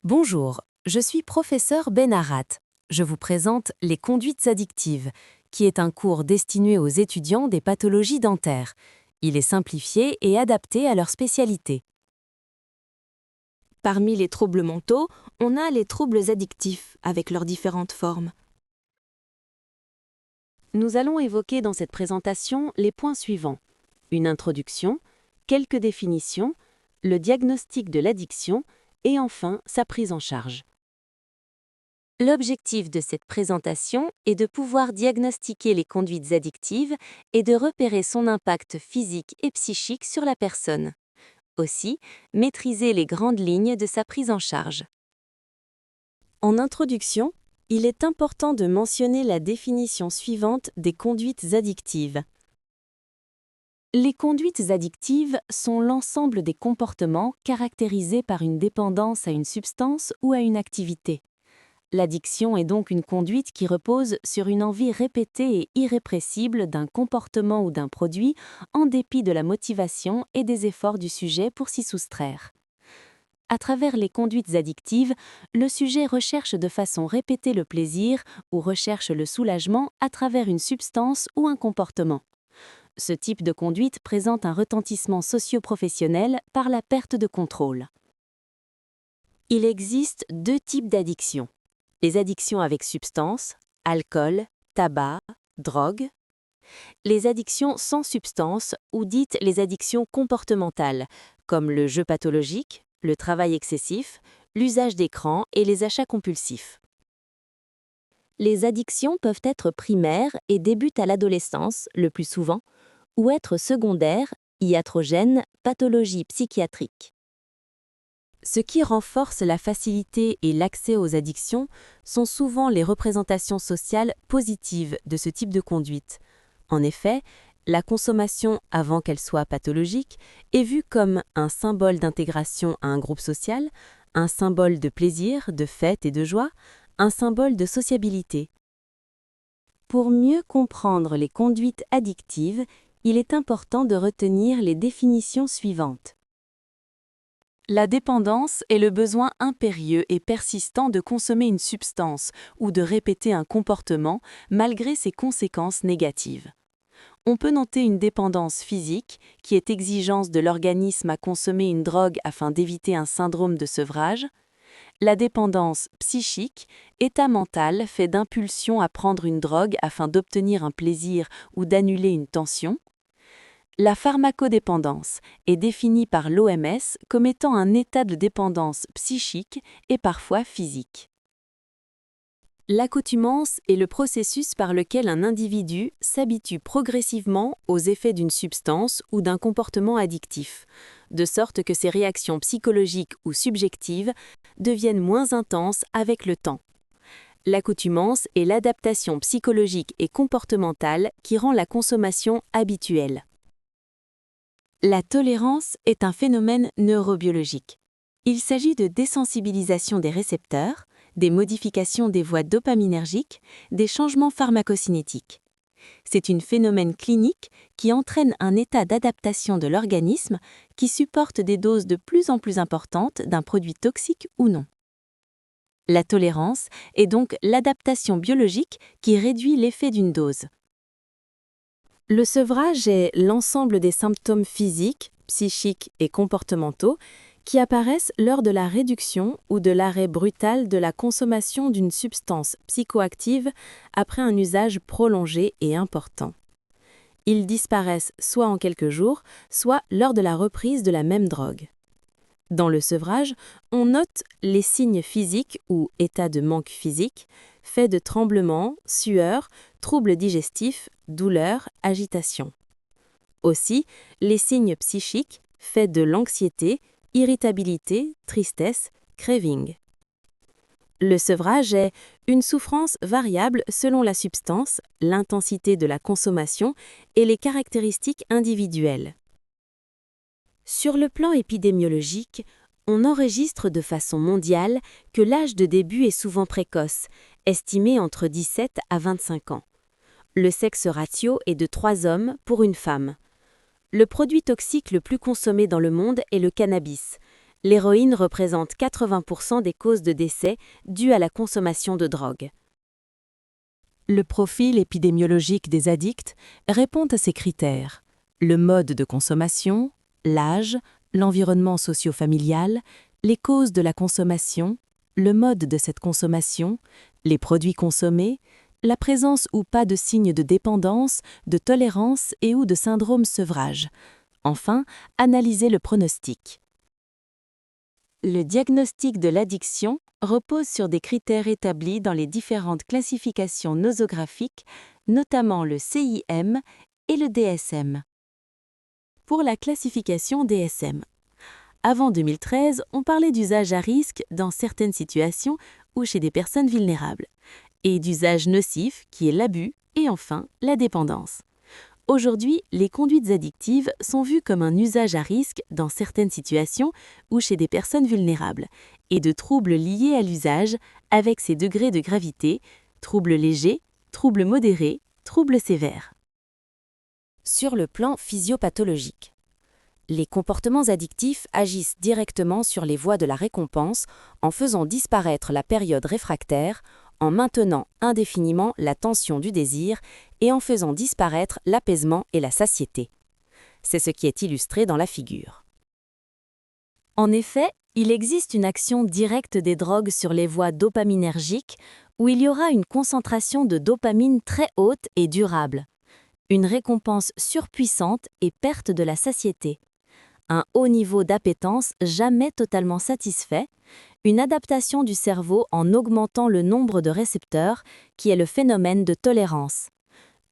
Bonjour, je suis professeur Benarat. Je vous présente Les conduites addictives, qui est un cours destiné aux étudiants des pathologies dentaires. Il est simplifié et adapté à leur spécialité. Parmi les troubles mentaux, on a les troubles addictifs avec leurs différentes formes. Nous allons évoquer dans cette présentation les points suivants: une introduction, quelques définitions, le diagnostic de l'addiction et enfin sa prise en charge. L'objectif de cette présentation est de pouvoir diagnostiquer les conduites addictives et de repérer son impact physique et psychique sur la personne. Aussi, maîtriser les grandes lignes de sa prise en charge. En introduction, il est important de mentionner la définition suivante des conduites addictives. Les conduites addictives sont l'ensemble des comportements caractérisés par une dépendance à une substance ou à une activité. L'addiction est donc une conduite qui repose sur une envie répétée et irrépressible d'un comportement ou d'un produit en dépit de la motivation et des efforts du sujet pour s'y soustraire. À travers les conduites addictives, le sujet recherche de façon répétée le plaisir ou recherche le soulagement à travers une substance ou un comportement. Ce type de conduite présente un retentissement socio-professionnel par la perte de contrôle. Il existe deux types d'addictions: les addictions avec substance, alcool, tabac, drogue; les addictions sans substance ou dites les addictions comportementales, comme le jeu pathologique, le travail excessif, l'usage d'écran et les achats compulsifs. Les addictions peuvent être primaires et débutent à l'adolescence, le plus souvent, ou être secondaires, iatrogènes, pathologies psychiatriques. Ce qui renforce la facilité et l'accès aux addictions sont souvent les représentations sociales positives de ce type de conduite. En effet, la consommation, avant qu'elle soit pathologique, est vue comme un symbole d'intégration à un groupe social, un symbole de plaisir, de fête et de joie, un symbole de sociabilité. Pour mieux comprendre les conduites addictives, il est important de retenir les définitions suivantes. La dépendance est le besoin impérieux et persistant de consommer une substance ou de répéter un comportement malgré ses conséquences négatives. On peut noter une dépendance physique, qui est exigence de l'organisme à consommer une drogue afin d'éviter un syndrome de sevrage. La dépendance psychique, état mental fait d'impulsion à prendre une drogue afin d'obtenir un plaisir ou d'annuler une tension. La pharmacodépendance est définie par l'OMS comme étant un état de dépendance psychique et parfois physique. L'accoutumance est le processus par lequel un individu s'habitue progressivement aux effets d'une substance ou d'un comportement addictif, de sorte que ses réactions psychologiques ou subjectives deviennent moins intenses avec le temps. L'accoutumance est l'adaptation psychologique et comportementale qui rend la consommation habituelle. La tolérance est un phénomène neurobiologique. Il s'agit de désensibilisation des récepteurs, des modifications des voies dopaminergiques, des changements pharmacocinétiques. C'est un phénomène clinique qui entraîne un état d'adaptation de l'organisme qui supporte des doses de plus en plus importantes d'un produit toxique ou non. La tolérance est donc l'adaptation biologique qui réduit l'effet d'une dose. Le sevrage est l'ensemble des symptômes physiques, psychiques et comportementaux qui apparaissent lors de la réduction ou de l'arrêt brutal de la consommation d'une substance psychoactive après un usage prolongé et important. Ils disparaissent soit en quelques jours, soit lors de la reprise de la même drogue. Dans le sevrage, on note les signes physiques ou états de manque physique, faits de tremblements, sueur, troubles digestifs, douleurs, agitation. Aussi, les signes psychiques, faits de l'anxiété, irritabilité, tristesse, craving. Le sevrage est une souffrance variable selon la substance, l'intensité de la consommation et les caractéristiques individuelles. Sur le plan épidémiologique, on enregistre de façon mondiale que l'âge de début est souvent précoce, estimé entre 17 à 25 ans. Le sexe ratio est de 3 hommes pour une femme. Le produit toxique le plus consommé dans le monde est le cannabis. L'héroïne représente 80% des causes de décès dues à la consommation de drogue. Le profil épidémiologique des addicts répond à ces critères: le mode de consommation, l'âge, l'environnement socio-familial, les causes de la consommation, le mode de cette consommation, les produits consommés, la présence ou pas de signes de dépendance, de tolérance et ou de syndrome sevrage. Enfin, analyser le pronostic. Le diagnostic de l'addiction repose sur des critères établis dans les différentes classifications nosographiques, notamment le CIM et le DSM. Pour la classification DSM. Avant 2013, on parlait d'usage à risque dans certaines situations ou chez des personnes vulnérables, et d'usage nocif qui est l'abus et enfin la dépendance. Aujourd'hui, les conduites addictives sont vues comme un usage à risque dans certaines situations ou chez des personnes vulnérables, et de troubles liés à l'usage avec ses degrés de gravité, troubles légers, troubles modérés, troubles sévères. Sur le plan physiopathologique, les comportements addictifs agissent directement sur les voies de la récompense en faisant disparaître la période réfractaire, en maintenant indéfiniment la tension du désir et en faisant disparaître l'apaisement et la satiété. C'est ce qui est illustré dans la figure. En effet, il existe une action directe des drogues sur les voies dopaminergiques où il y aura une concentration de dopamine très haute et durable, une récompense surpuissante et perte de la satiété, un haut niveau d'appétence jamais totalement satisfait, une adaptation du cerveau en augmentant le nombre de récepteurs, qui est le phénomène de tolérance,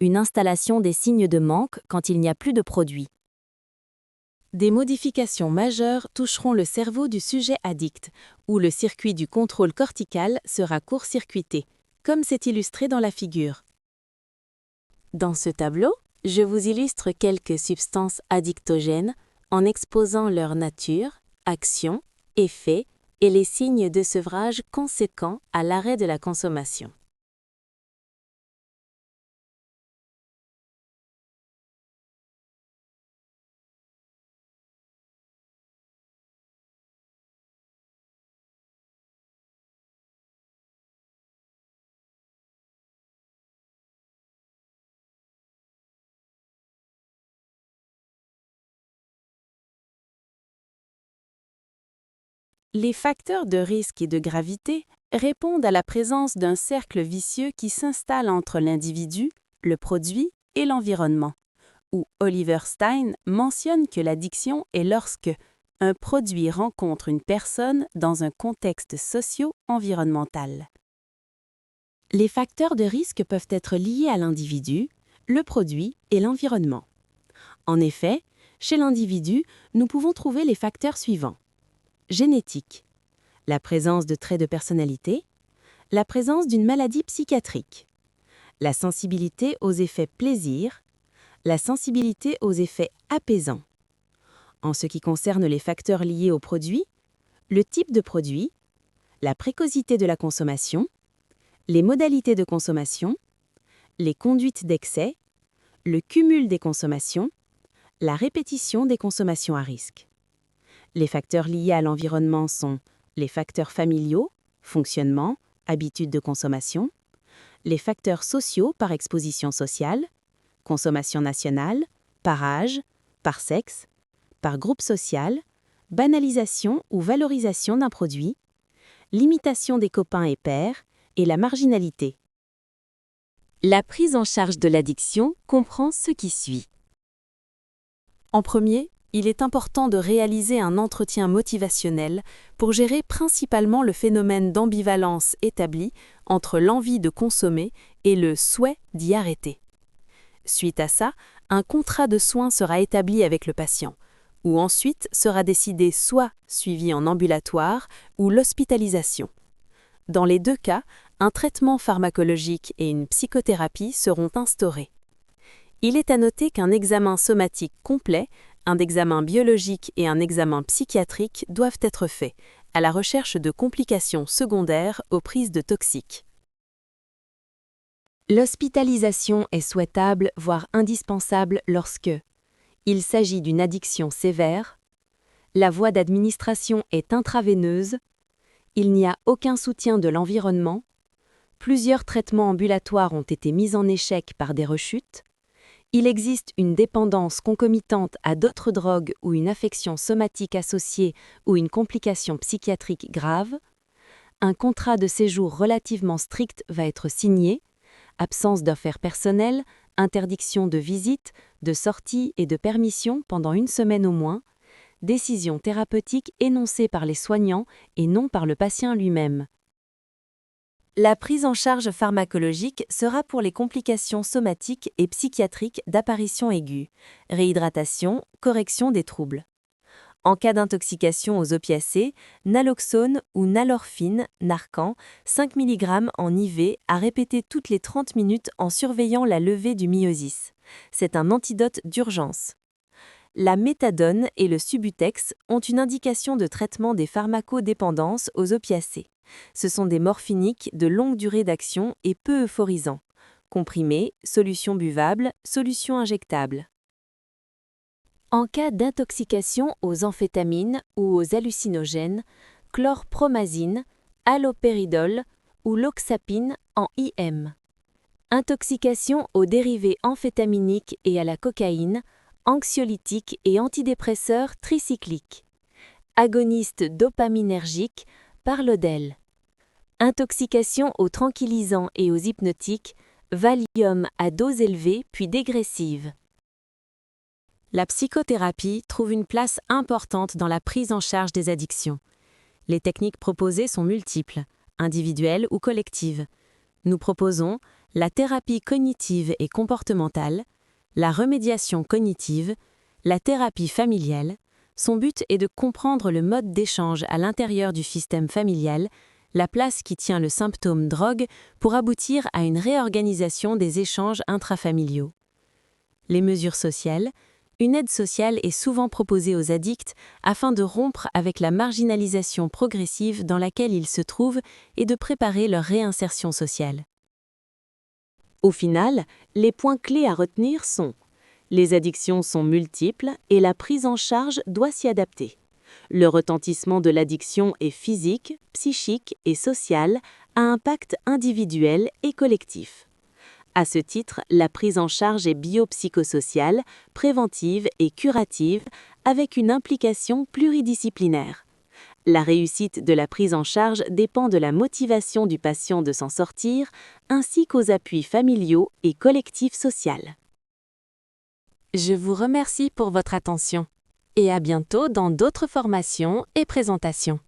une installation des signes de manque quand il n'y a plus de produit. Des modifications majeures toucheront le cerveau du sujet addict, où le circuit du contrôle cortical sera court-circuité, comme c'est illustré dans la figure. Dans ce tableau, je vous illustre quelques substances addictogènes en exposant leur nature, action, effet et les signes de sevrage conséquents à l'arrêt de la consommation. Les facteurs de risque et de gravité répondent à la présence d'un cercle vicieux qui s'installe entre l'individu, le produit et l'environnement, où Oliver Stein mentionne que l'addiction est lorsque un produit rencontre une personne dans un contexte socio-environnemental. Les facteurs de risque peuvent être liés à l'individu, le produit et l'environnement. En effet, chez l'individu, nous pouvons trouver les facteurs suivants. Génétique, la présence de traits de personnalité, la présence d'une maladie psychiatrique, la sensibilité aux effets plaisir, la sensibilité aux effets apaisants. En ce qui concerne les facteurs liés au produit, le type de produit, la précocité de la consommation, les modalités de consommation, les conduites d'excès, le cumul des consommations, la répétition des consommations à risque. Les facteurs liés à l'environnement sont les facteurs familiaux, fonctionnement, habitudes de consommation, les facteurs sociaux par exposition sociale, consommation nationale, par âge, par sexe, par groupe social, banalisation ou valorisation d'un produit, limitation des copains et pairs et la marginalité. La prise en charge de l'addiction comprend ce qui suit. En premier, il est important de réaliser un entretien motivationnel pour gérer principalement le phénomène d'ambivalence établi entre l'envie de consommer et le souhait d'y arrêter. Suite à ça, un contrat de soins sera établi avec le patient, où ensuite sera décidé soit suivi en ambulatoire ou l'hospitalisation. Dans les deux cas, un traitement pharmacologique et une psychothérapie seront instaurés. Il est à noter qu'un examen somatique complet, un examen biologique et un examen psychiatrique doivent être faits, à la recherche de complications secondaires aux prises de toxiques. L'hospitalisation est souhaitable, voire indispensable lorsque il s'agit d'une addiction sévère, La voie d'administration est intraveineuse. Il n'y a aucun soutien de l'environnement. Plusieurs traitements ambulatoires ont été mis en échec par des rechutes. Il existe une dépendance concomitante à d'autres drogues ou une affection somatique associée ou une complication psychiatrique grave. Un contrat de séjour relativement strict va être signé. Absence d'affaires personnelles, interdiction de visite, de sortie et de permission pendant 1 semaine au moins. Décision thérapeutique énoncée par les soignants et non par le patient lui-même. La prise en charge pharmacologique sera pour les complications somatiques et psychiatriques d'apparition aiguë, réhydratation, correction des troubles. En cas d'intoxication aux opiacés, naloxone ou nalorphine, Narcan, 5 mg en IV à répéter toutes les 30 minutes en surveillant la levée du myosis. C'est un antidote d'urgence. La méthadone et le Subutex ont une indication de traitement des pharmacodépendances aux opiacés. Ce sont des morphiniques de longue durée d'action et peu euphorisants. Comprimés, solution buvable, solution injectable. En cas d'intoxication aux amphétamines ou aux hallucinogènes, chlorpromazine, haloperidol ou loxapine en IM. Intoxication aux dérivés amphétaminiques et à la cocaïne, anxiolytiques et antidépresseurs tricycliques. Agonistes dopaminergiques, Parlodel. Intoxication aux tranquillisants et aux hypnotiques, Valium à dose élevée puis dégressive. La psychothérapie trouve une place importante dans la prise en charge des addictions. Les techniques proposées sont multiples, individuelles ou collectives. Nous proposons la thérapie cognitive et comportementale, la remédiation cognitive, la thérapie familiale. Son but est de comprendre le mode d'échange à l'intérieur du système familial, la place qui tient le symptôme drogue pour aboutir à une réorganisation des échanges intrafamiliaux. Les mesures sociales. Une aide sociale est souvent proposée aux addicts afin de rompre avec la marginalisation progressive dans laquelle ils se trouvent et de préparer leur réinsertion sociale. Au final, les points clés à retenir sont: les addictions sont multiples et la prise en charge doit s'y adapter. Le retentissement de l'addiction est physique, psychique et social, à impact individuel et collectif. À ce titre, la prise en charge est biopsychosociale, préventive et curative, avec une implication pluridisciplinaire. La réussite de la prise en charge dépend de la motivation du patient de s'en sortir, ainsi qu'aux appuis familiaux et collectifs sociaux. Je vous remercie pour votre attention et à bientôt dans d'autres formations et présentations.